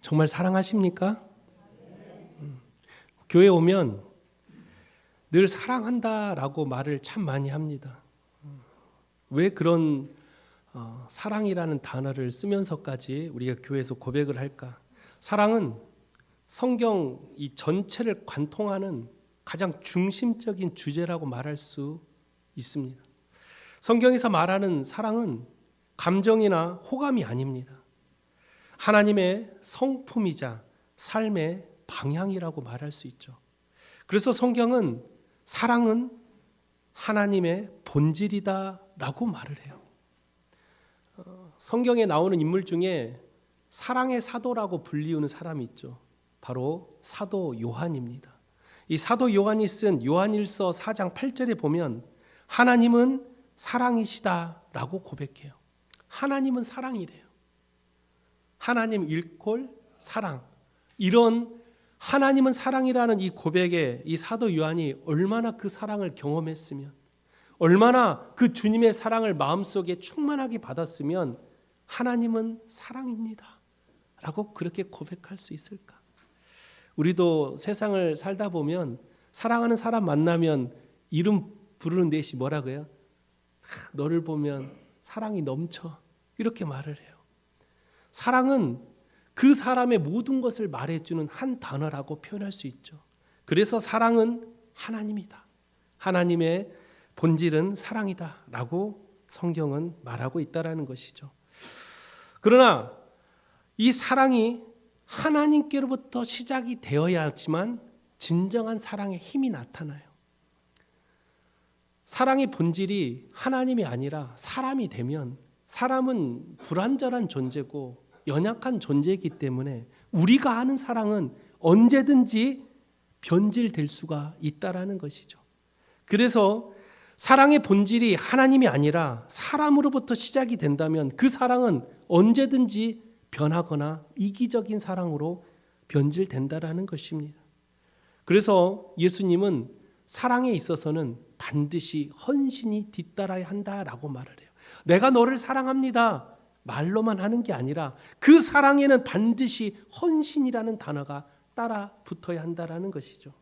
정말 사랑하십니까? 교회 오면 늘 사랑한다라고 말을 참 많이 합니다. 왜 그런 사랑이라는 단어를 쓰면서까지 우리가 교회에서 고백을 할까? 사랑은 성경 이 전체를 관통하는 가장 중심적인 주제라고 말할 수 있습니다. 성경에서 말하는 사랑은 감정이나 호감이 아닙니다. 하나님의 성품이자 삶의 방향이라고 말할 수 있죠. 그래서 성경은 사랑은 하나님의 본질이다라고 말을 해요. 성경에 나오는 인물 중에 사랑의 사도라고 불리우는 사람이 있죠. 바로 사도 요한입니다. 이 사도 요한이 쓴 요한일서 4장 8절에 보면 하나님은 사랑이시다라고 고백해요. 하나님은 사랑이래요. 하나님 일콜 사랑. 이런 하나님은 사랑이라는 이 고백에 이 사도 요한이 얼마나 그 사랑을 경험했으면, 얼마나 그 주님의 사랑을 마음속에 충만하게 받았으면 하나님은 사랑입니다 라고 그렇게 고백할 수 있을까? 우리도 세상을 살다 보면 사랑하는 사람 만나면 이름 부르는 대신 뭐라고요? 너를 보면 사랑이 넘쳐, 이렇게 말을 해요. 사랑은 그 사람의 모든 것을 말해주는 한 단어라고 표현할 수 있죠. 그래서 사랑은 하나님이다, 하나님의 본질은 사랑이다 라고 성경은 말하고 있다는 것이죠. 그러나 이 사랑이 하나님께로부터 시작이 되어야지만 진정한 사랑의 힘이 나타나요. 사랑의 본질이 하나님이 아니라 사람이 되면 사람은 불완전한 존재고 연약한 존재이기 때문에 우리가 아는 사랑은 언제든지 변질될 수가 있다라는 것이죠. 그래서 사랑의 본질이 하나님이 아니라 사람으로부터 시작이 된다면 그 사랑은 언제든지 변하거나 이기적인 사랑으로 변질된다라는 것입니다. 그래서 예수님은 사랑에 있어서는 반드시 헌신이 뒤따라야 한다라고 말을 해요. 내가 너를 사랑합니다 말로만 하는 게 아니라 그 사랑에는 반드시 헌신이라는 단어가 따라 붙어야 한다라는 것이죠.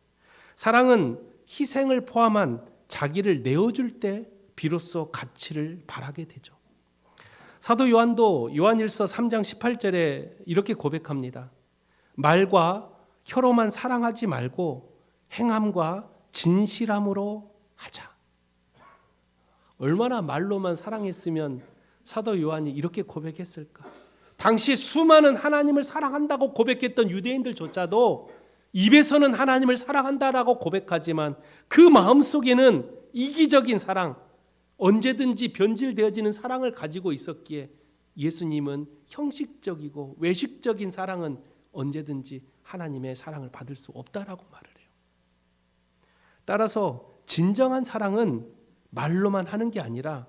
사랑은 희생을 포함한 자기를 내어줄 때 비로소 가치를 발하게 되죠. 사도 요한도 요한일서 3장 18절에 이렇게 고백합니다. 말과 혀로만 사랑하지 말고 행함과 진실함으로 하자. 얼마나 말로만 사랑했으면 사도 요한이 이렇게 고백했을까? 당시 수많은 하나님을 사랑한다고 고백했던 유대인들조차도 입에서는 하나님을 사랑한다라고 고백하지만 그 마음속에는 이기적인 사랑, 언제든지 변질되어지는 사랑을 가지고 있었기에 예수님은 형식적이고 외식적인 사랑은 언제든지 하나님의 사랑을 받을 수 없다라고 말을 해요. 따라서 진정한 사랑은 말로만 하는 게 아니라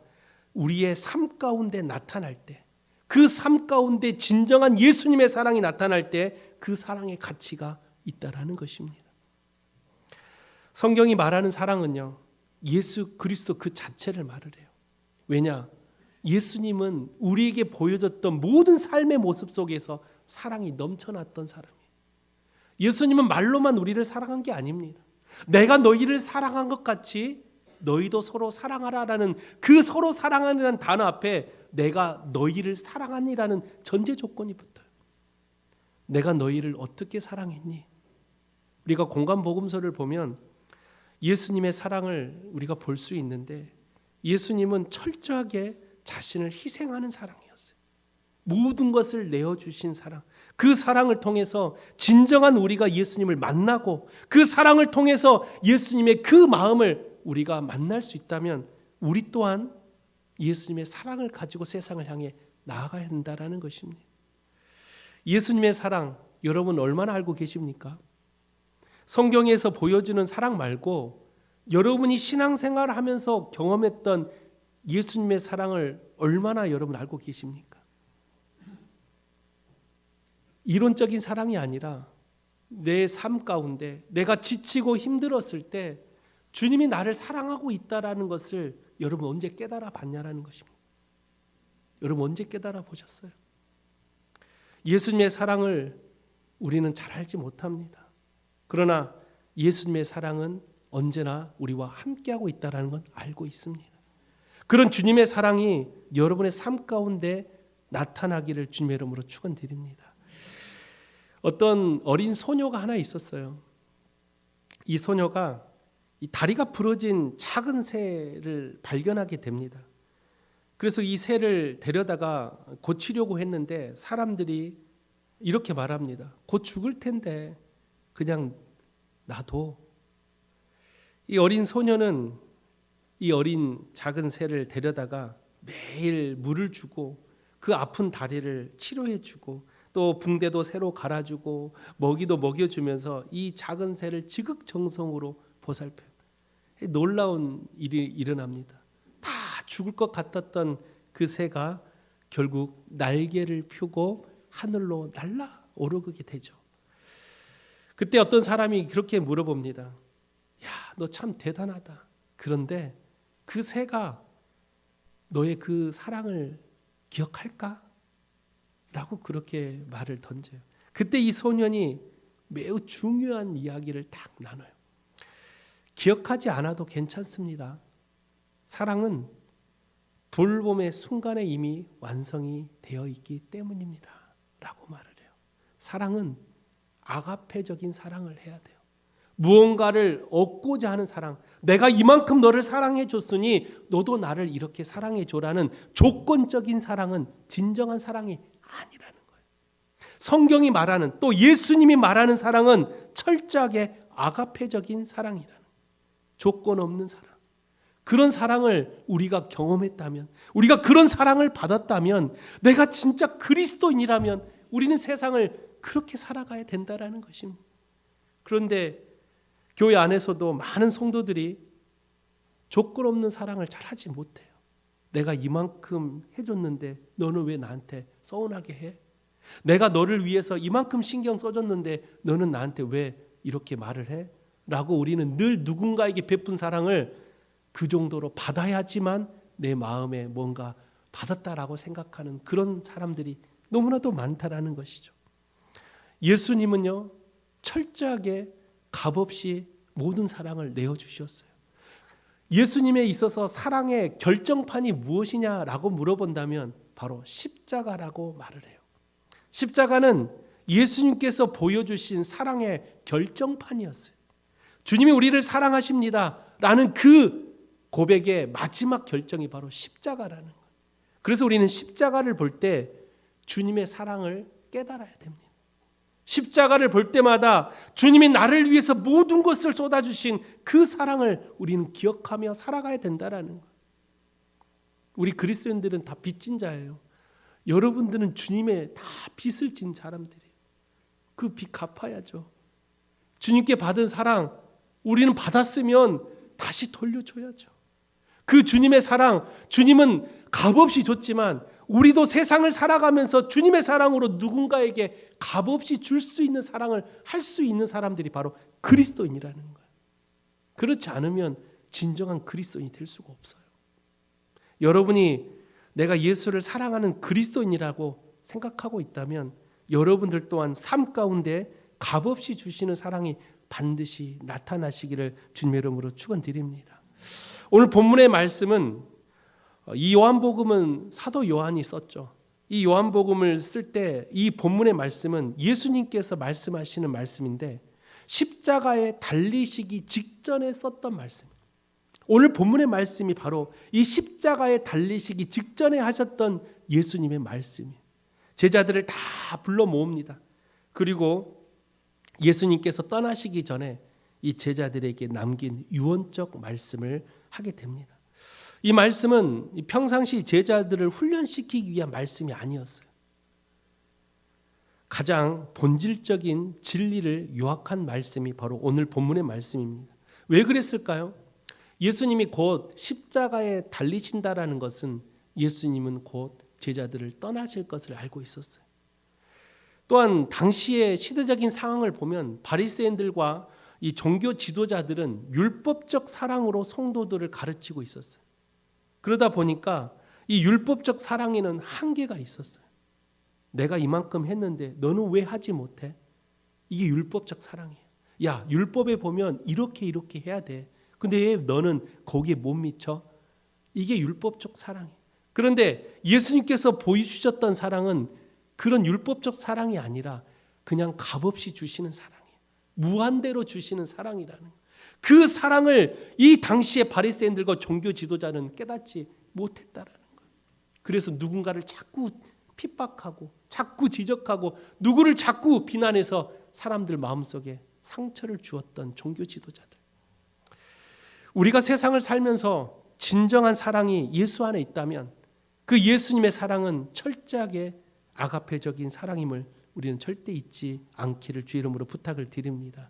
우리의 삶 가운데 나타날 때, 그 삶 가운데 진정한 예수님의 사랑이 나타날 때 그 사랑의 가치가 있다라는 것입니다. 성경이 말하는 사랑은요, 예수 그리스도 그 자체를 말을 해요. 왜냐? 예수님은 우리에게 보여줬던 모든 삶의 모습 속에서 사랑이 넘쳐났던 사람이에요. 예수님은 말로만 우리를 사랑한 게 아닙니다. 내가 너희를 사랑한 것 같이 너희도 서로 사랑하라라는 그 서로 사랑하라는 단어 앞에 내가 너희를 사랑하니라는 전제 조건이 붙어요. 내가 너희를 어떻게 사랑했니? 우리가 공간복음서를 보면 예수님의 사랑을 우리가 볼 수 있는데 예수님은 철저하게 자신을 희생하는 사랑이었어요. 모든 것을 내어주신 사랑. 그 사랑을 통해서 진정한 우리가 예수님을 만나고 그 사랑을 통해서 예수님의 그 마음을 우리가 만날 수 있다면 우리 또한 예수님의 사랑을 가지고 세상을 향해 나아가야 한다는 것입니다. 예수님의 사랑 여러분 얼마나 알고 계십니까? 성경에서 보여주는 사랑 말고 여러분이 신앙생활을 하면서 경험했던 예수님의 사랑을 얼마나 여러분 알고 계십니까? 이론적인 사랑이 아니라 내 삶 가운데 내가 지치고 힘들었을 때 주님이 나를 사랑하고 있다라는 것을 여러분 언제 깨달아 봤냐라는 것입니다. 여러분 언제 깨달아 보셨어요? 예수님의 사랑을 우리는 잘 알지 못합니다. 그러나 예수님의 사랑은 언제나 우리와 함께하고 있다는 건 알고 있습니다. 그런 주님의 사랑이 여러분의 삶 가운데 나타나기를 주님의 이름으로 축원드립니다. 어떤 어린 소녀가 하나 있었어요. 이 소녀가 이 다리가 부러진 작은 새를 발견하게 됩니다. 그래서 이 새를 데려다가 고치려고 했는데 사람들이 이렇게 말합니다. 곧 죽을 텐데 그냥 놔둬. 이 어린 소녀는 이 어린 작은 새를 데려다가 매일 물을 주고 그 아픈 다리를 치료해 주고 또 붕대도 새로 갈아주고 먹이도 먹여주면서 이 작은 새를 지극정성으로 보살펴요. 놀라운 일이 일어납니다. 다 죽을 것 같았던 그 새가 결국 날개를 펴고 하늘로 날아오르게 되죠. 그때 어떤 사람이 그렇게 물어봅니다. 야, 너 참 대단하다. 그런데 그 새가 너의 그 사랑을 기억할까? 라고 그렇게 말을 던져요. 그때 이 소년이 매우 중요한 이야기를 딱 나눠요. 기억하지 않아도 괜찮습니다. 사랑은 돌봄의 순간에 이미 완성이 되어 있기 때문입니다. 라고 말을 해요. 사랑은 아가페적인 사랑을 해야 돼요. 무언가를 얻고자 하는 사랑, 내가 이만큼 너를 사랑해 줬으니 너도 나를 이렇게 사랑해 줘라는 조건적인 사랑은 진정한 사랑이 아니라는 거예요. 성경이 말하는 또 예수님이 말하는 사랑은 철저하게 아가페적인 사랑이라는 거예요. 조건 없는 사랑. 그런 사랑을 우리가 경험했다면, 우리가 그런 사랑을 받았다면, 내가 진짜 그리스도인이라면 우리는 세상을 그렇게 살아가야 된다라는 것입니다. 그런데 교회 안에서도 많은 성도들이 조건 없는 사랑을 잘 하지 못해요. 내가 이만큼 해줬는데 너는 왜 나한테 서운하게 해? 내가 너를 위해서 이만큼 신경 써줬는데 너는 나한테 왜 이렇게 말을 해? 라고 우리는 늘 누군가에게 베푼 사랑을 그 정도로 받아야지만 내 마음에 뭔가 받았다라고 생각하는 그런 사람들이 너무나도 많다라는 것이죠. 예수님은요, 철저하게 값없이 모든 사랑을 내어주셨어요. 예수님에 있어서 사랑의 결정판이 무엇이냐라고 물어본다면 바로 십자가라고 말을 해요. 십자가는 예수님께서 보여주신 사랑의 결정판이었어요. 주님이 우리를 사랑하십니다 라는 그 고백의 마지막 결정이 바로 십자가라는 거예요. 그래서 우리는 십자가를 볼 때 주님의 사랑을 깨달아야 됩니다. 십자가를 볼 때마다 주님이 나를 위해서 모든 것을 쏟아주신 그 사랑을 우리는 기억하며 살아가야 된다라는 거예요. 우리 그리스도인들은 다 빚진 자예요. 여러분들은 주님의 다 빚을 진 사람들이에요. 그 빚 갚아야죠. 주님께 받은 사랑 우리는 받았으면 다시 돌려줘야죠. 그 주님의 사랑, 주님은 값없이 줬지만 우리도 세상을 살아가면서 주님의 사랑으로 누군가에게 값없이 줄 수 있는 사랑을 할 수 있는 사람들이 바로 그리스도인이라는 거예요. 그렇지 않으면 진정한 그리스도인이 될 수가 없어요. 여러분이 내가 예수를 사랑하는 그리스도인이라고 생각하고 있다면 여러분들 또한 삶 가운데 값없이 주시는 사랑이 반드시 나타나시기를 주님의 이름으로 축원드립니다. 오늘 본문의 말씀은 이 요한복음은 사도 요한이 썼죠. 이 요한복음을 쓸 때 이 본문의 말씀은 예수님께서 말씀하시는 말씀인데 십자가에 달리시기 직전에 썼던 말씀. 오늘 본문의 말씀이 바로 이 십자가에 달리시기 직전에 하셨던 예수님의 말씀이에요. 제자들을 다 불러 모읍니다. 그리고 예수님께서 떠나시기 전에 이 제자들에게 남긴 유언적 말씀을 하게 됩니다. 이 말씀은 평상시 제자들을 훈련시키기 위한 말씀이 아니었어요. 가장 본질적인 진리를 요약한 말씀이 바로 오늘 본문의 말씀입니다. 왜 그랬을까요? 예수님이 곧 십자가에 달리신다라는 것은 예수님은 곧 제자들을 떠나실 것을 알고 있었어요. 또한 당시의 시대적인 상황을 보면 바리새인들과 이 종교 지도자들은 율법적 사랑으로 성도들을 가르치고 있었어요. 그러다 보니까 이 율법적 사랑에는 한계가 있었어요. 내가 이만큼 했는데 너는 왜 하지 못해? 이게 율법적 사랑이에요. 야, 율법에 보면 이렇게 해야 돼. 근데 왜 너는 거기에 못 미쳐? 이게 율법적 사랑이에요. 그런데 예수님께서 보여주셨던 사랑은 그런 율법적 사랑이 아니라 그냥 값없이 주시는 사랑이에요. 무한대로 주시는 사랑이라는 거예요. 그 사랑을 이 당시에 바리새인들과 종교 지도자는 깨닫지 못했다라는 거예요. 그래서 누군가를 자꾸 핍박하고 자꾸 지적하고 누구를 자꾸 비난해서 사람들 마음속에 상처를 주었던 종교 지도자들. 우리가 세상을 살면서 진정한 사랑이 예수 안에 있다면 그 예수님의 사랑은 철저하게 아가페적인 사랑임을 우리는 절대 잊지 않기를 주 이름으로 부탁을 드립니다.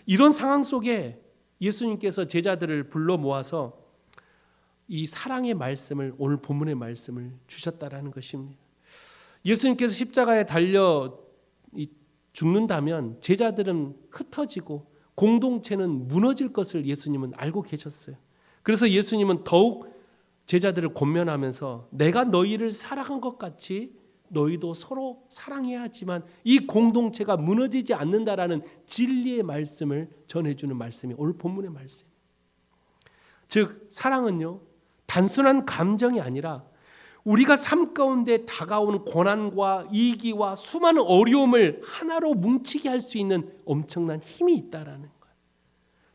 이런 상황 속에 예수님께서 제자들을 불러 모아서 이 사랑의 말씀을, 오늘 본문의 말씀을 주셨다라는 것입니다. 예수님께서 십자가에 달려 죽는다면 제자들은 흩어지고 공동체는 무너질 것을 예수님은 알고 계셨어요. 그래서 예수님은 더욱 제자들을 권면하면서 내가 너희를 사랑한 것 같이 너희도 서로 사랑해야 하지만 이 공동체가 무너지지 않는다라는 진리의 말씀을 전해주는 말씀이 오늘 본문의 말씀입니다. 즉 사랑은요, 단순한 감정이 아니라 우리가 삶 가운데 다가오는 고난과 위기와 수많은 어려움을 하나로 뭉치게 할 수 있는 엄청난 힘이 있다라는 거예요.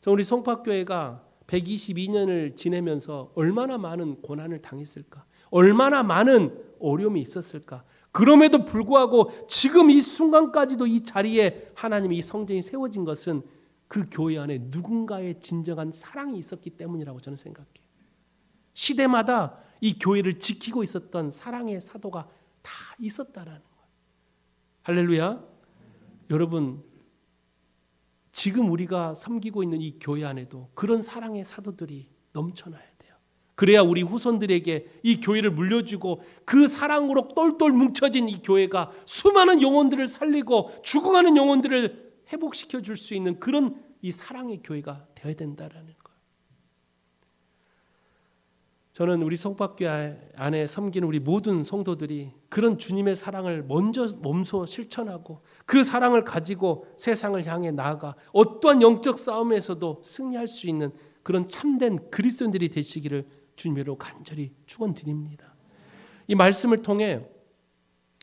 우리 송파교회가 122년을 지내면서 얼마나 많은 고난을 당했을까? 얼마나 많은 어려움이 있었을까? 그럼에도 불구하고 지금 이 순간까지도 이 자리에 하나님의 이 성전이 세워진 것은 그 교회 안에 누군가의 진정한 사랑이 있었기 때문이라고 저는 생각해요. 시대마다 이 교회를 지키고 있었던 사랑의 사도가 다 있었다라는 거예요. 할렐루야. 여러분, 지금 우리가 섬기고 있는 이 교회 안에도 그런 사랑의 사도들이 넘쳐나야 돼요. 그래야 우리 후손들에게 이 교회를 물려주고 그 사랑으로 똘똘 뭉쳐진 이 교회가 수많은 영혼들을 살리고 죽어가는 영혼들을 회복시켜 줄 수 있는 그런 이 사랑의 교회가 되어야 된다라는 거예요. 저는 우리 성박교회 안에 섬기는 우리 모든 성도들이 그런 주님의 사랑을 먼저 몸소 실천하고 그 사랑을 가지고 세상을 향해 나아가 어떠한 영적 싸움에서도 승리할 수 있는 그런 참된 그리스도인들이 되시기를 주님으로 간절히 축원드립니다. 이 말씀을 통해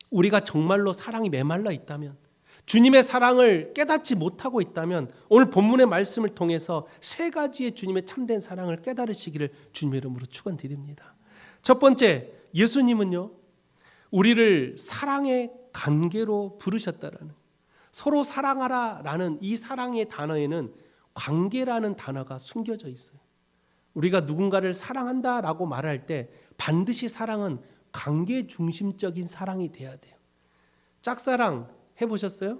우리가 정말로 사랑이 메말라 있다면, 주님의 사랑을 깨닫지 못하고 있다면 오늘 본문의 말씀을 통해서 세 가지의 주님의 참된 사랑을 깨달으시기를 주님의 이름으로 축원드립니다. 첫 번째, 예수님은요, 우리를 사랑의 관계로 부르셨다라는, 서로 사랑하라라는 이 사랑의 단어에는 관계라는 단어가 숨겨져 있어요. 우리가 누군가를 사랑한다라고 말할 때 반드시 사랑은 관계 중심적인 사랑이 돼야 돼요. 짝사랑 해보셨어요?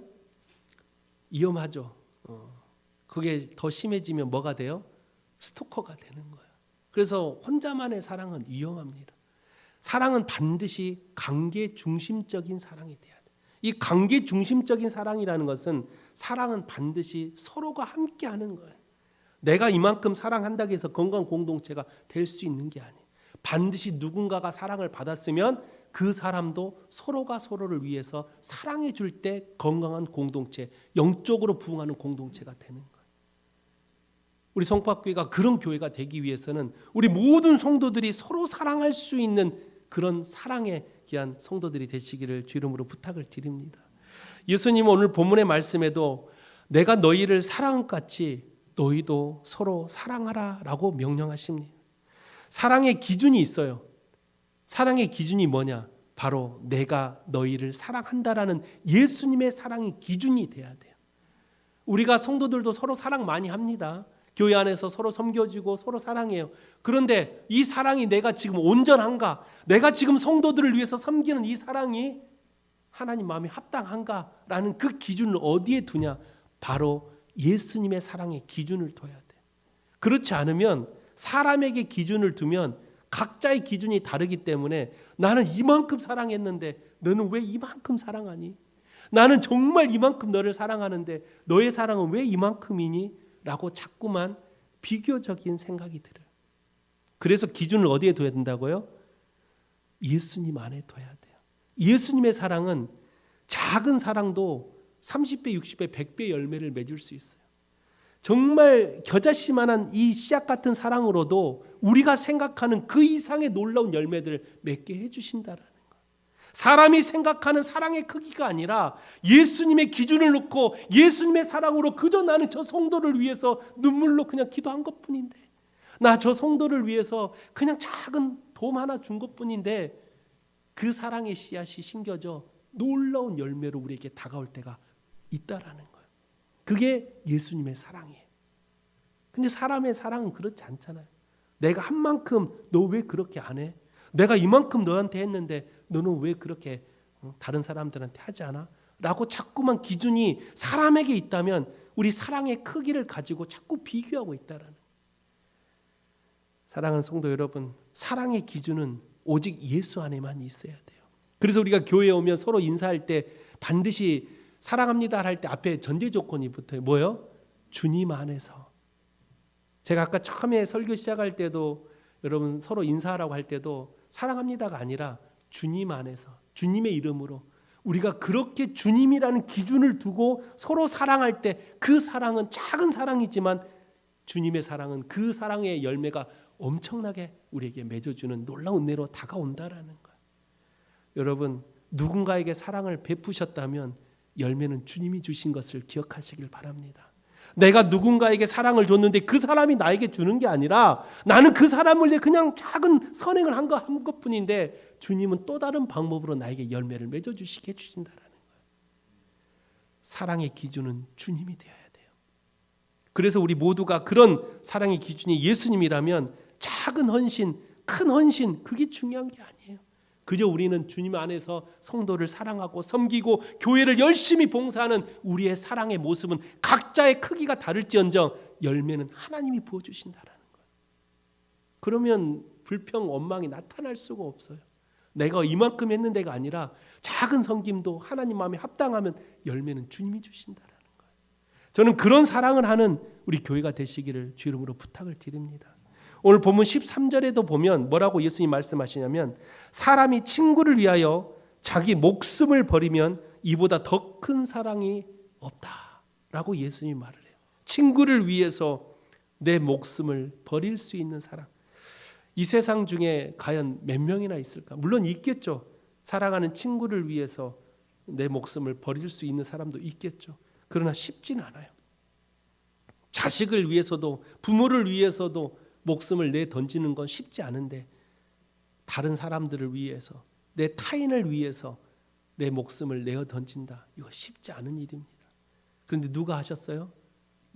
위험하죠. 그게 더 심해지면 뭐가 돼요? 스토커가 되는 거예요. 그래서 혼자만의 사랑은 위험합니다. 사랑은 반드시 관계 중심적인 사랑이 돼야 돼요. 이 관계 중심적인 사랑이라는 것은 사랑은 반드시 서로가 함께 하는 거예요. 내가 이만큼 사랑한다고 해서 건강한 공동체가 될 수 있는 게 아니에요. 반드시 누군가가 사랑을 받았으면 그 사람도 서로가 서로를 위해서 사랑해 줄 때 건강한 공동체, 영적으로 부흥하는 공동체가 되는 거예요. 우리 성박교회가 그런 교회가 되기 위해서는 우리 모든 성도들이 서로 사랑할 수 있는 그런 사랑에 귀한 성도들이 되시기를 주 이름으로 부탁을 드립니다. 예수님은 오늘 본문의 말씀에도 내가 너희를 사랑한 같이 너희도 서로 사랑하라라고 명령하십니다. 사랑의 기준이 있어요. 사랑의 기준이 뭐냐? 바로 내가 너희를 사랑한다라는 예수님의 사랑의 기준이 돼야 돼요. 우리가 성도들도 서로 사랑 많이 합니다. 교회 안에서 서로 섬겨주고 서로 사랑해요. 그런데 이 사랑이 내가 지금 온전한가? 내가 지금 성도들을 위해서 섬기는 이 사랑이 하나님 마음에 합당한가라는 그 기준을 어디에 두냐? 바로 예수님의 사랑의 기준을 둬야 돼요. 그렇지 않으면 사람에게 기준을 두면 각자의 기준이 다르기 때문에 나는 이만큼 사랑했는데 너는 왜 이만큼 사랑하니? 나는 정말 이만큼 너를 사랑하는데 너의 사랑은 왜 이만큼이니? 라고 자꾸만 비교적인 생각이 들어요. 그래서 기준을 어디에 둬야 된다고요? 예수님 안에 둬야 돼요. 예수님의 사랑은 작은 사랑도 30배, 60배, 100배 열매를 맺을 수 있어요. 정말 겨자씨만한 이 씨앗 같은 사랑으로도 우리가 생각하는 그 이상의 놀라운 열매들을 맺게 해주신다라는 거예요. 사람이 생각하는 사랑의 크기가 아니라 예수님의 기준을 놓고 예수님의 사랑으로 그저 나는 저 성도를 위해서 눈물로 그냥 기도한 것뿐인데, 나 저 성도를 위해서 그냥 작은 도움 하나 준 것뿐인데 그 사랑의 씨앗이 심겨져 놀라운 열매로 우리에게 다가올 때가 있다라는 거예요. 그게 예수님의 사랑이에요. 근데 사람의 사랑은 그렇지 않잖아요. 내가 한 만큼 너 왜 그렇게 안 해? 내가 이만큼 너한테 했는데 너는 왜 그렇게 다른 사람들한테 하지 않아? 라고 자꾸만 기준이 사람에게 있다면 우리 사랑의 크기를 가지고 자꾸 비교하고 있다라는 거예요. 사랑하는 성도 여러분, 사랑의 기준은 오직 예수 안에만 있어야 돼요. 그래서 우리가 교회에 오면 서로 인사할 때 반드시 사랑합니다 할 때 앞에 전제 조건이 붙어요. 뭐요? 주님 안에서. 제가 아까 처음에 설교 시작할 때도 여러분 서로 인사하라고 할 때도 사랑합니다가 아니라 주님 안에서, 주님의 이름으로 우리가 그렇게 주님이라는 기준을 두고 서로 사랑할 때 그 사랑은 작은 사랑이지만 주님의 사랑은 그 사랑의 열매가 엄청나게 우리에게 맺어주는 놀라운 은혜로 다가온다라는 거예요. 여러분, 누군가에게 사랑을 베푸셨다면 열매는 주님이 주신 것을 기억하시길 바랍니다. 내가 누군가에게 사랑을 줬는데 그 사람이 나에게 주는 게 아니라 나는 그 사람을 위해 그냥 작은 선행을 한 것뿐인데 주님은 또 다른 방법으로 나에게 열매를 맺어주시게 해주신다라는 거예요. 사랑의 기준은 주님이 되어야 돼요. 그래서 우리 모두가 그런 사랑의 기준이 예수님이라면 작은 헌신, 큰 헌신, 그게 중요한 게 아니에요. 그저 우리는 주님 안에서 성도를 사랑하고 섬기고 교회를 열심히 봉사하는 우리의 사랑의 모습은 각자의 크기가 다를지언정 열매는 하나님이 부어주신다라는 거예요. 그러면 불평, 원망이 나타날 수가 없어요. 내가 이만큼 했는데가 아니라 작은 섬김도 하나님 마음에 합당하면 열매는 주님이 주신다라는 거예요. 저는 그런 사랑을 하는 우리 교회가 되시기를 주 이름으로 부탁을 드립니다. 오늘 본문 13절에도 보면 뭐라고 예수님 말씀하시냐면 사람이 친구를 위하여 자기 목숨을 버리면 이보다 더 큰 사랑이 없다라고 예수님이 말을 해요. 친구를 위해서 내 목숨을 버릴 수 있는 사랑. 이 세상 중에 과연 몇 명이나 있을까? 물론 있겠죠. 사랑하는 친구를 위해서 내 목숨을 버릴 수 있는 사람도 있겠죠. 그러나 쉽지는 않아요. 자식을 위해서도 부모를 위해서도 목숨을 내 던지는 건 쉽지 않은데 다른 사람들을 위해서 내 타인을 위해서 내 목숨을 내어 던진다. 이거 쉽지 않은 일입니다. 그런데 누가 하셨어요?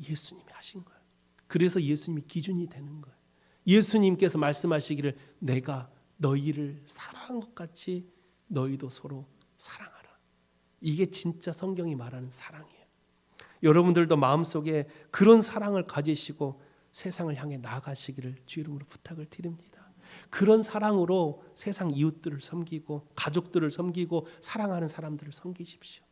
예수님이 하신 거예요. 그래서 예수님이 기준이 되는 거예요. 예수님께서 말씀하시기를 내가 너희를 사랑한 것 같이 너희도 서로 사랑하라. 이게 진짜 성경이 말하는 사랑이에요. 여러분들도 마음속에 그런 사랑을 가지시고 세상을 향해 나아가시기를 주 이름으로 부탁을 드립니다. 그런 사랑으로 세상 이웃들을 섬기고 가족들을 섬기고 사랑하는 사람들을 섬기십시오.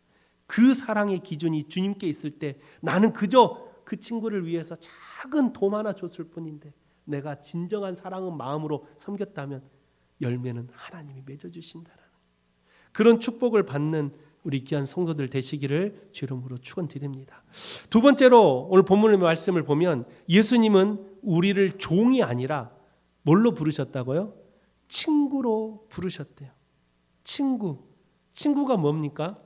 그 사랑의 기준이 주님께 있을 때 나는 그저 그 친구를 위해서 작은 도움 하나 줬을 뿐인데 내가 진정한 사랑은 마음으로 섬겼다면 열매는 하나님이 맺어주신다라는 그런 축복을 받는 우리 귀한 성도들 되시기를 주 이름으로 축원드립니다. 두 번째로 오늘 본문의 말씀을 보면 예수님은 우리를 종이 아니라 뭘로 부르셨다고요? 친구로 부르셨대요. 친구가 뭡니까?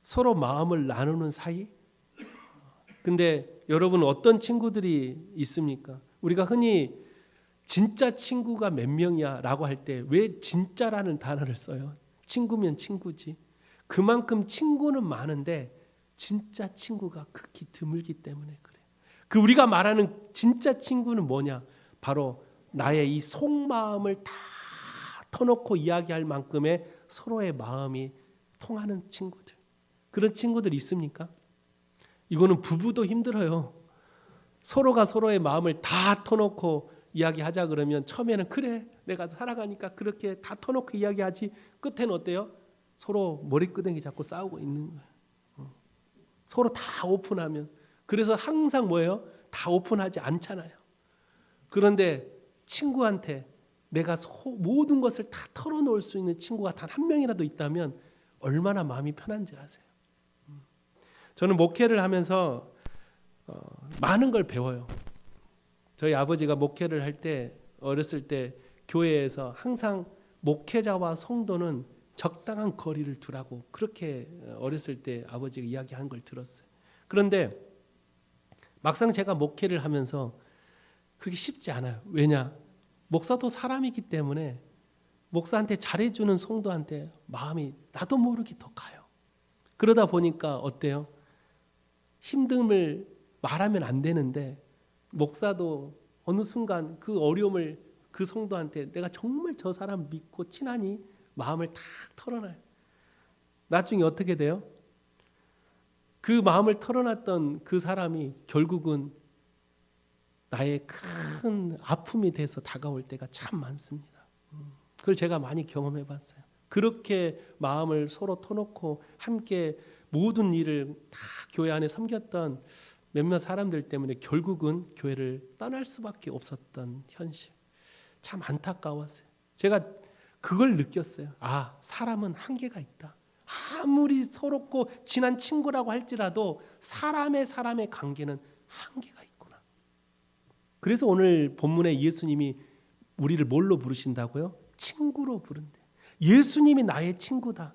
서로 마음을 나누는 사이. 근데 여러분 어떤 친구들이 있습니까? 우리가 흔히 진짜 친구가 몇 명이야 라고 할 때 왜 진짜라는 단어를 써요? 친구면 친구지. 그만큼 친구는 많은데 진짜 친구가 극히 드물기 때문에 그래요. 그 우리가 말하는 진짜 친구는 뭐냐? 바로 나의 이 속마음을 다 터놓고 이야기할 만큼의 서로의 마음이 통하는 친구들. 그런 친구들 있습니까? 이거는 부부도 힘들어요. 서로가 서로의 마음을 다 터놓고 이야기하자 그러면 처음에는 그래 내가 살아가니까 그렇게 다 터놓고 이야기하지. 끝에는 어때요? 서로 머리끄댕이 잡고 싸우고 있는 거예요. 서로 다 오픈하면. 그래서 항상 뭐예요? 다 오픈하지 않잖아요. 그런데 친구한테 내가 모든 것을 다 털어놓을 수 있는 친구가 단 한 명이라도 있다면 얼마나 마음이 편한지 아세요? 저는 목회를 하면서 많은 걸 배워요. 저희 아버지가 목회를 할 때 어렸을 때 교회에서 항상 목회자와 성도는 적당한 거리를 두라고 그렇게 어렸을 때 아버지가 이야기한 걸 들었어요. 그런데 막상 제가 목회를 하면서 그게 쉽지 않아요. 왜냐? 목사도 사람이기 때문에 목사한테 잘해주는 성도한테 마음이 나도 모르게 더 가요. 그러다 보니까 어때요? 힘듦을 말하면 안 되는데 목사도 어느 순간 그 어려움을 그 성도한테 내가 정말 저 사람 믿고 친하니 마음을 탁 털어놔요. 나중에 어떻게 돼요? 그 마음을 털어놨던 그 사람이 결국은 나의 큰 아픔이 돼서 다가올 때가 참 많습니다. 그걸 제가 많이 경험해 봤어요. 그렇게 마음을 서로 터놓고 함께 모든 일을 다 교회 안에 섬겼던 몇몇 사람들 때문에 결국은 교회를 떠날 수밖에 없었던 현실. 참 안타까웠어요. 제가 그걸 느꼈어요. 아, 사람은 한계가 있다. 아무리 서럽고 친한 친구라고 할지라도 사람의 관계는 한계가 있구나. 그래서 오늘 본문에 예수님이 우리를 뭘로 부르신다고요? 친구로 부른대. 예수님이 나의 친구다.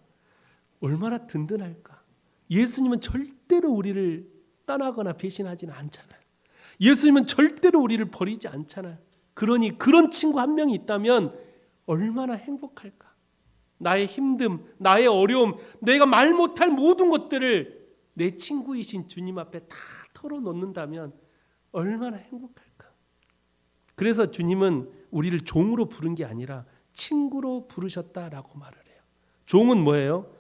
얼마나 든든할까. 예수님은 절대로 우리를 떠나거나 배신하지는 않잖아요. 예수님은 절대로 우리를 버리지 않잖아요. 그러니 그런 친구 한 명이 있다면 얼마나 행복할까. 나의 힘듦, 나의 어려움, 내가 말 못할 모든 것들을 내 친구이신 주님 앞에 다 털어놓는다면 얼마나 행복할까. 그래서 주님은 우리를 종으로 부른 게 아니라 친구로 부르셨다라고 말을 해요. 종은 뭐예요?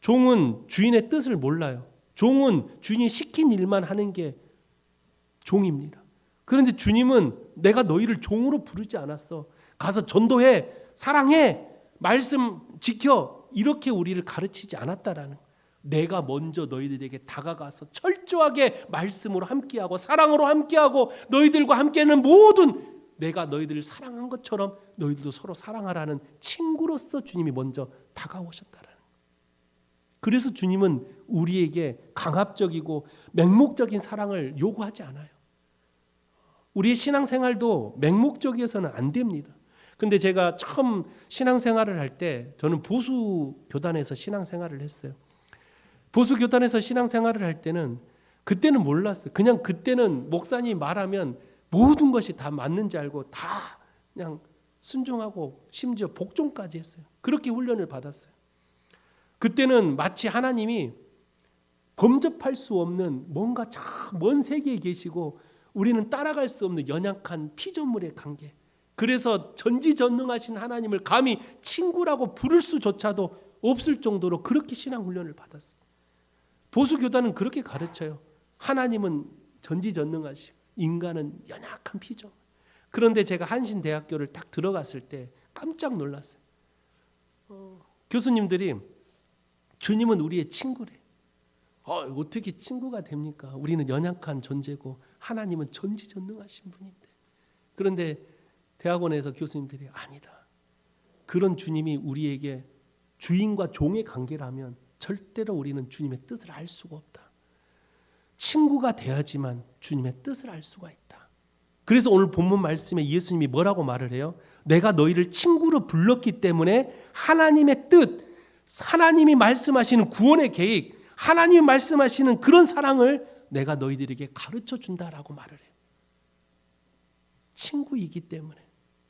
종은 주인의 뜻을 몰라요. 종은 주인이 시킨 일만 하는 게 종입니다. 그런데 주님은 내가 너희를 종으로 부르지 않았어. 가서 전도해, 사랑해, 말씀 지켜, 이렇게 우리를 가르치지 않았다라는 거예요. 내가 먼저 너희들에게 다가가서 철저하게 말씀으로 함께하고 사랑으로 함께하고 너희들과 함께하는 모든 내가 너희들을 사랑한 것처럼 너희들도 서로 사랑하라는 친구로서 주님이 먼저 다가오셨다라는 거예요. 그래서 주님은 우리에게 강압적이고 맹목적인 사랑을 요구하지 않아요. 우리의 신앙생활도 맹목적이어서는 안 됩니다. 근데 제가 처음 신앙생활을 할 때 저는 보수교단에서 신앙생활을 했어요. 보수교단에서 신앙생활을 할 때는 그때는 몰랐어요. 그냥 그때는 목사님이 말하면 모든 것이 다 맞는지 알고 다 그냥 순종하고 심지어 복종까지 했어요. 그렇게 훈련을 받았어요. 그때는 마치 하나님이 범접할 수 없는 뭔가 저 먼 세계에 계시고 우리는 따라갈 수 없는 연약한 피조물의 관계. 그래서 전지전능하신 하나님을 감히 친구라고 부를 수조차도 없을 정도로 그렇게 신앙 훈련을 받았어요. 보수교단은 그렇게 가르쳐요. 하나님은 전지전능하시고 인간은 연약한 피조물. 그런데 제가 한신대학교를 딱 들어갔을 때 깜짝 놀랐어요. 교수님들이 주님은 우리의 친구래. 어떻게 친구가 됩니까? 우리는 연약한 존재고 하나님은 전지전능하신 분인데. 그런데 대학원에서 교수님들이 아니다. 그런 주님이 우리에게 주인과 종의 관계라면 절대로 우리는 주님의 뜻을 알 수가 없다. 친구가 돼야지만 주님의 뜻을 알 수가 있다. 그래서 오늘 본문 말씀에 예수님이 뭐라고 말을 해요? 내가 너희를 친구로 불렀기 때문에 하나님의 뜻, 하나님이 말씀하시는 구원의 계획, 하나님이 말씀하시는 그런 사랑을 내가 너희들에게 가르쳐 준다라고 말을 해요. 친구이기 때문에.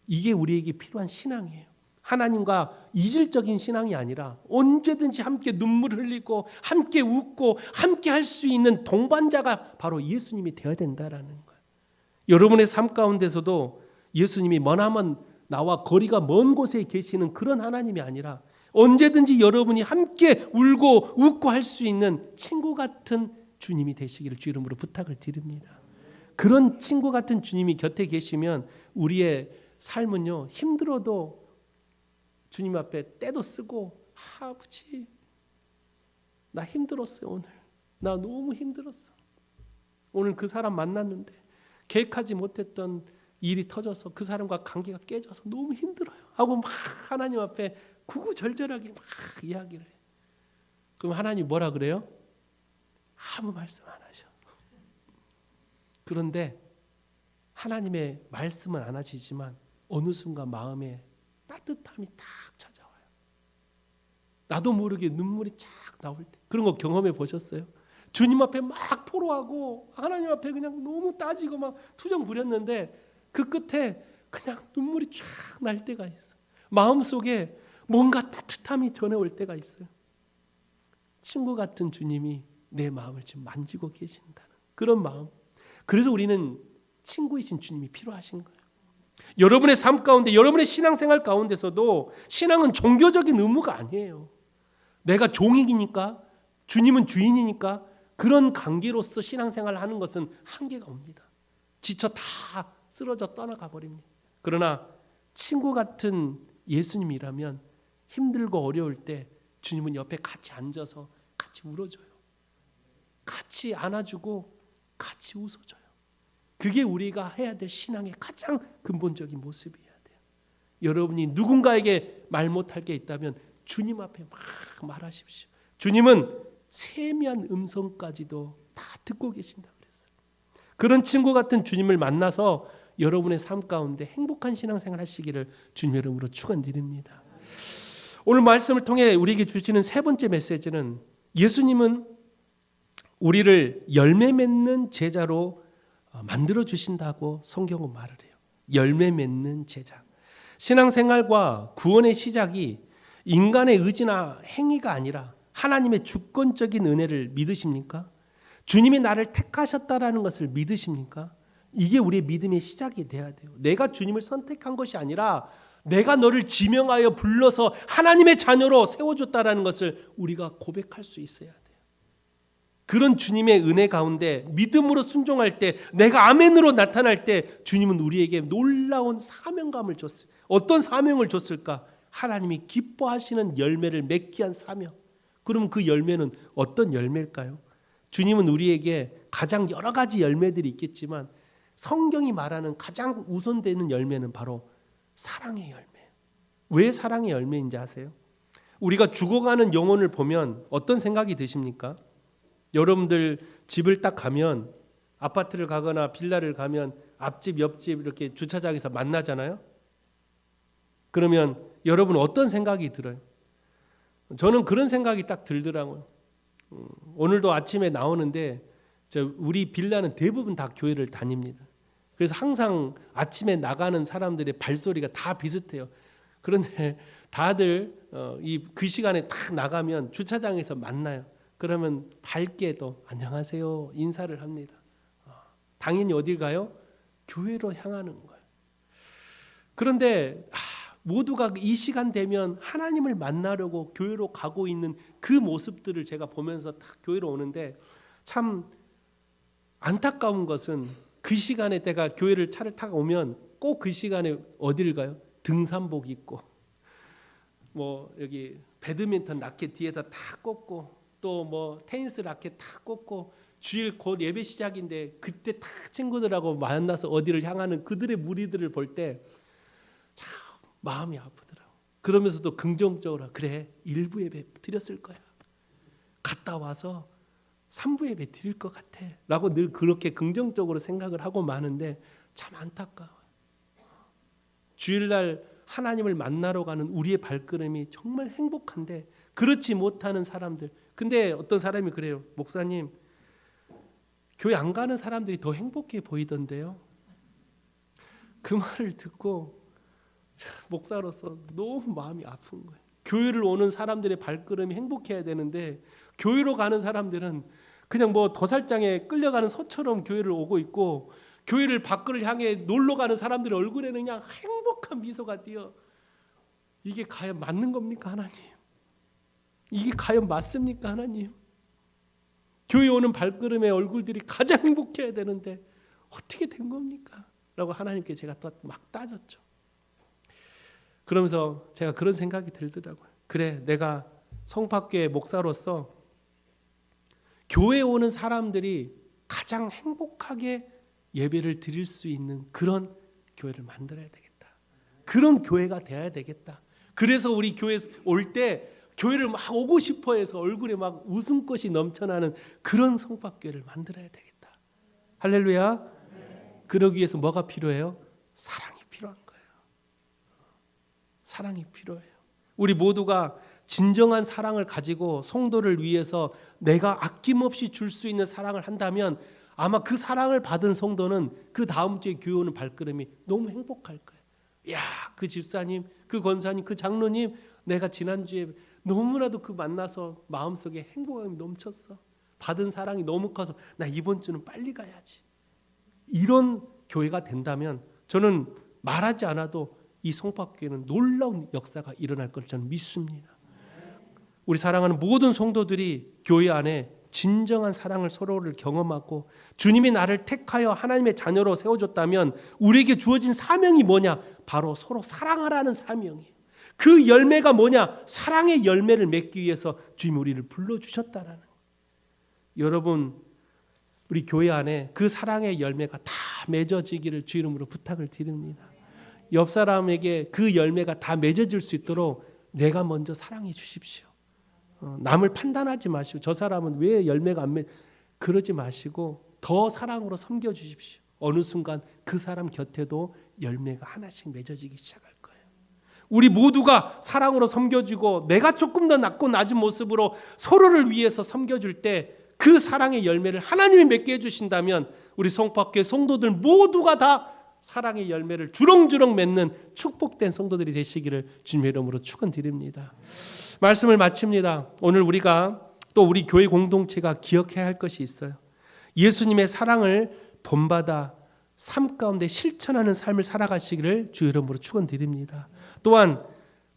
이게 우리에게 필요한 신앙이에요. 하나님과 이질적인 신앙이 아니라 언제든지 함께 눈물 흘리고 함께 웃고 함께 할 수 있는 동반자가 바로 예수님이 되어야 된다라는 거예요. 여러분의 삶 가운데서도 예수님이 머나먼 나와 거리가 먼 곳에 계시는 그런 하나님이 아니라 언제든지 여러분이 함께 울고 웃고 할 수 있는 친구 같은 주님이 되시기를 주 이름으로 부탁을 드립니다. 그런 친구 같은 주님이 곁에 계시면 우리의 삶은요, 힘들어도 주님 앞에 때도 쓰고, 아버지 나 힘들었어요. 오늘 나 너무 힘들었어. 오늘 그 사람 만났는데 계획하지 못했던 일이 터져서 그 사람과 관계가 깨져서 너무 힘들어요 하고 막 하나님 앞에 구구절절하게 막 이야기를 해요. 그럼 하나님 뭐라 그래요? 아무 말씀 안 하셔. 그런데 하나님의 말씀은 안 하시지만 어느 순간 마음에 따뜻함이 딱 찾아와요. 나도 모르게 눈물이 쫙 나올 때. 그런 거 경험해 보셨어요? 주님 앞에 막 토로하고 하나님 앞에 그냥 너무 따지고 막 투정 부렸는데 그 끝에 그냥 눈물이 쫙 날 때가 있어. 마음속에 뭔가 따뜻함이 전해올 때가 있어요. 친구 같은 주님이 내 마음을 지금 만지고 계신다는 그런 마음. 그래서 우리는 친구이신 주님이 필요하신 거예요. 여러분의 삶 가운데, 여러분의 신앙생활 가운데서도 신앙은 종교적인 의무가 아니에요. 내가 종이니까, 주님은 주인이니까 그런 관계로서 신앙생활을 하는 것은 한계가 옵니다. 지쳐 다 쓰러져 떠나가 버립니다. 그러나 친구 같은 예수님이라면 힘들고 어려울 때 주님은 옆에 같이 앉아서 같이 울어줘요. 같이 안아주고 같이 웃어줘요. 그게 우리가 해야 될 신앙의 가장 근본적인 모습이어야 돼요. 여러분이 누군가에게 말 못할 게 있다면 주님 앞에 막 말하십시오. 주님은 세미한 음성까지도 다 듣고 계신다 그랬어요. 그런 친구 같은 주님을 만나서 여러분의 삶 가운데 행복한 신앙생활 하시기를 주님 이름으로 축원드립니다. 오늘 말씀을 통해 우리에게 주시는 세 번째 메시지는 예수님은 우리를 열매 맺는 제자로 만들어 주신다고 성경은 말을 해요. 열매 맺는 제자. 신앙생활과 구원의 시작이 인간의 의지나 행위가 아니라 하나님의 주권적인 은혜를 믿으십니까? 주님이 나를 택하셨다라는 것을 믿으십니까? 이게 우리의 믿음의 시작이 돼야 돼요. 내가 주님을 선택한 것이 아니라 내가 너를 지명하여 불러서 하나님의 자녀로 세워줬다라는 것을 우리가 고백할 수 있어야 돼요. 그런 주님의 은혜 가운데 믿음으로 순종할 때, 내가 아멘으로 나타날 때 주님은 우리에게 놀라운 사명감을 줬어요. 어떤 사명을 줬을까? 하나님이 기뻐하시는 열매를 맺기 위한 사명. 그럼 그 열매는 어떤 열매일까요? 주님은 우리에게 가장 여러 가지 열매들이 있겠지만 성경이 말하는 가장 우선되는 열매는 바로 사랑의 열매. 왜 사랑의 열매인지 아세요? 우리가 죽어가는 영혼을 보면 어떤 생각이 드십니까? 여러분들 집을 딱 가면, 아파트를 가거나 빌라를 가면 앞집 옆집 이렇게 주차장에서 만나잖아요. 그러면 여러분 어떤 생각이 들어요? 저는 그런 생각이 딱 들더라고요. 오늘도 아침에 나오는데 우리 빌라는 대부분 다 교회를 다닙니다. 그래서 항상 아침에 나가는 사람들의 발소리가 다 비슷해요. 그런데 다들 그 시간에 딱 나가면 주차장에서 만나요. 그러면 밝게도 안녕하세요 인사를 합니다. 당연히 어딜 가요? 교회로 향하는 거예요. 그런데 모두가 이 시간 되면 하나님을 만나려고 교회로 가고 있는 그 모습들을 제가 보면서 딱 교회로 오는데 참 안타까운 것은 그 시간에 내가 교회를 차를 타고 오면 꼭 그 시간에 어디를 가요? 등산복 입고 뭐 여기 배드민턴 라켓 뒤에다 딱 꽂고 또 뭐 테니스 라켓 딱 꽂고 주일 곧 예배 시작인데 그때 딱 친구들하고 만나서 어디를 향하는 그들의 무리들을 볼 때 참 마음이 아프더라고. 그러면서도 긍정적으로 그래 1부 예배 드렸을 거야. 갔다 와서 3부 예배 드릴 것 같아 라고 늘 그렇게 긍정적으로 생각을 하고 마는데 참 안타까워요. 주일날 하나님을 만나러 가는 우리의 발걸음이 정말 행복한데 그렇지 못하는 사람들. 근데 어떤 사람이 그래요. 목사님 교회 안 가는 사람들이 더 행복해 보이던데요. 그 말을 듣고 목사로서 너무 마음이 아픈 거예요. 교회를 오는 사람들의 발걸음이 행복해야 되는데 교회로 가는 사람들은 그냥 뭐 도살장에 끌려가는 소처럼 교회를 오고 있고 교회를 밖을 향해 놀러 가는 사람들의 얼굴에는 그냥 행복한 미소가 띄어. 이게 과연 맞는 겁니까 하나님? 이게 과연 맞습니까 하나님? 교회 오는 발걸음의 얼굴들이 가장 행복해야 되는데 어떻게 된 겁니까? 라고 하나님께 제가 또 막 따졌죠. 그러면서 제가 그런 생각이 들더라고요. 그래 내가 성팍교회 목사로서 교회에 오는 사람들이 가장 행복하게 예배를 드릴 수 있는 그런 교회를 만들어야 되겠다. 그런 교회가 되어야 되겠다. 그래서 우리 교회 올 때 교회를 막 오고 싶어해서 얼굴에 막 웃음꽃이 넘쳐나는 그런 성박교회를 만들어야 되겠다. 할렐루야. 그러기 위해서 뭐가 필요해요? 사랑이 필요한 거예요. 사랑이 필요해요. 우리 모두가 진정한 사랑을 가지고 성도를 위해서 내가 아낌없이 줄 수 있는 사랑을 한다면 아마 그 사랑을 받은 성도는 그 다음 주에 교회 오는 발걸음이 너무 행복할 거예요. 야, 그 집사님, 그 권사님, 그 장로님, 내가 지난주에 너무나도 그 만나서 마음속에 행복감이 넘쳤어. 받은 사랑이 너무 커서 나 이번 주는 빨리 가야지. 이런 교회가 된다면 저는 말하지 않아도 이 성박교회는 놀라운 역사가 일어날 걸 저는 믿습니다. 우리 사랑하는 모든 성도들이 교회 안에 진정한 사랑을 서로를 경험하고 주님이 나를 택하여 하나님의 자녀로 세워줬다면 우리에게 주어진 사명이 뭐냐? 바로 서로 사랑하라는 사명이에요. 그 열매가 뭐냐? 사랑의 열매를 맺기 위해서 주님이 우리를 불러주셨다라는 거예요. 여러분, 우리 교회 안에 그 사랑의 열매가 다 맺어지기를 주 이름으로 부탁을 드립니다. 옆 사람에게 그 열매가 다 맺어질 수 있도록 내가 먼저 사랑해 주십시오. 남을 판단하지 마시고 저 사람은 왜 열매가 안 그러지 마시고 더 사랑으로 섬겨 주십시오. 어느 순간 그 사람 곁에도 열매가 하나씩 맺어지기 시작할 거예요. 우리 모두가 사랑으로 섬겨주고 내가 조금 더 낮고 낮은 모습으로 서로를 위해서 섬겨줄 때 그 사랑의 열매를 하나님이 맺게 해주신다면 우리 성박교회 성도들 모두가 다 사랑의 열매를 주렁주렁 맺는 축복된 성도들이 되시기를 주님의 이름으로 축원드립니다. 말씀을 마칩니다. 오늘 우리가 또 우리 교회 공동체가 기억해야 할 것이 있어요. 예수님의 사랑을 본받아 삶 가운데 실천하는 삶을 살아가시기를 주 이름으로 축원드립니다. 또한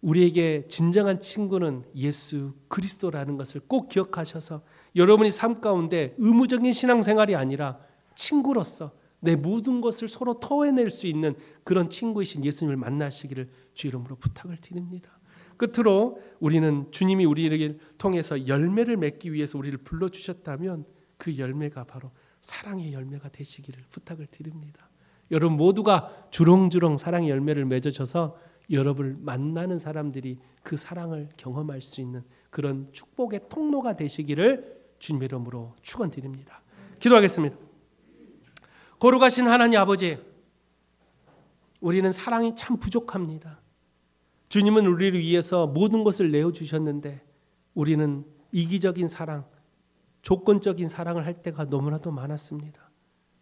우리에게 진정한 친구는 예수 그리스도라는 것을 꼭 기억하셔서 여러분이 삶 가운데 의무적인 신앙생활이 아니라 친구로서 내 모든 것을 서로 토해낼 수 있는 그런 친구이신 예수님을 만나시기를 주 이름으로 부탁을 드립니다. 끝으로 우리는 주님이 우리를 통해서 열매를 맺기 위해서 우리를 불러주셨다면 그 열매가 바로 사랑의 열매가 되시기를 부탁을 드립니다. 여러분 모두가 주렁주렁 사랑의 열매를 맺어져서 여러분을 만나는 사람들이 그 사랑을 경험할 수 있는 그런 축복의 통로가 되시기를 주님의 이름으로 축원드립니다. 기도하겠습니다. 거룩하신 하나님 아버지, 우리는 사랑이 참 부족합니다. 주님은 우리를 위해서 모든 것을 내어주셨는데 우리는 이기적인 사랑, 조건적인 사랑을 할 때가 너무나도 많았습니다.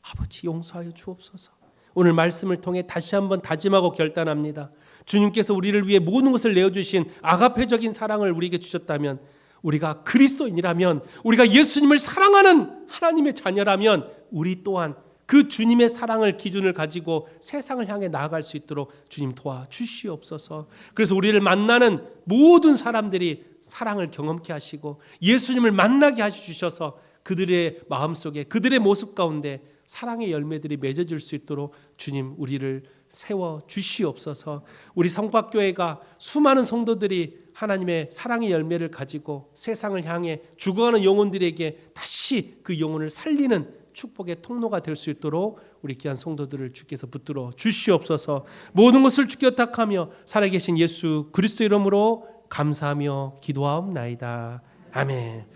아버지 용서하여 주옵소서. 오늘 말씀을 통해 다시 한번 다짐하고 결단합니다. 주님께서 우리를 위해 모든 것을 내어주신 아가페적인 사랑을 우리에게 주셨다면, 우리가 그리스도인이라면, 우리가 예수님을 사랑하는 하나님의 자녀라면 우리 또한 그 주님의 사랑을 기준을 가지고 세상을 향해 나아갈 수 있도록 주님 도와주시옵소서. 그래서 우리를 만나는 모든 사람들이 사랑을 경험케 하시고 예수님을 만나게 하셔서 그들의 마음속에 그들의 모습 가운데 사랑의 열매들이 맺어질 수 있도록 주님 우리를 세워 주시옵소서. 우리 성박교회가 수많은 성도들이 하나님의 사랑의 열매를 가지고 세상을 향해 죽어가는 영혼들에게 다시 그 영혼을 살리는 축복의 통로가 될 수 있도록 우리 귀한 성도들을 주께서 붙들어 주시옵소서. 모든 것을 주께 탁하며 살아계신 예수 그리스도 이름으로 감사하며 기도하옵나이다. 아멘.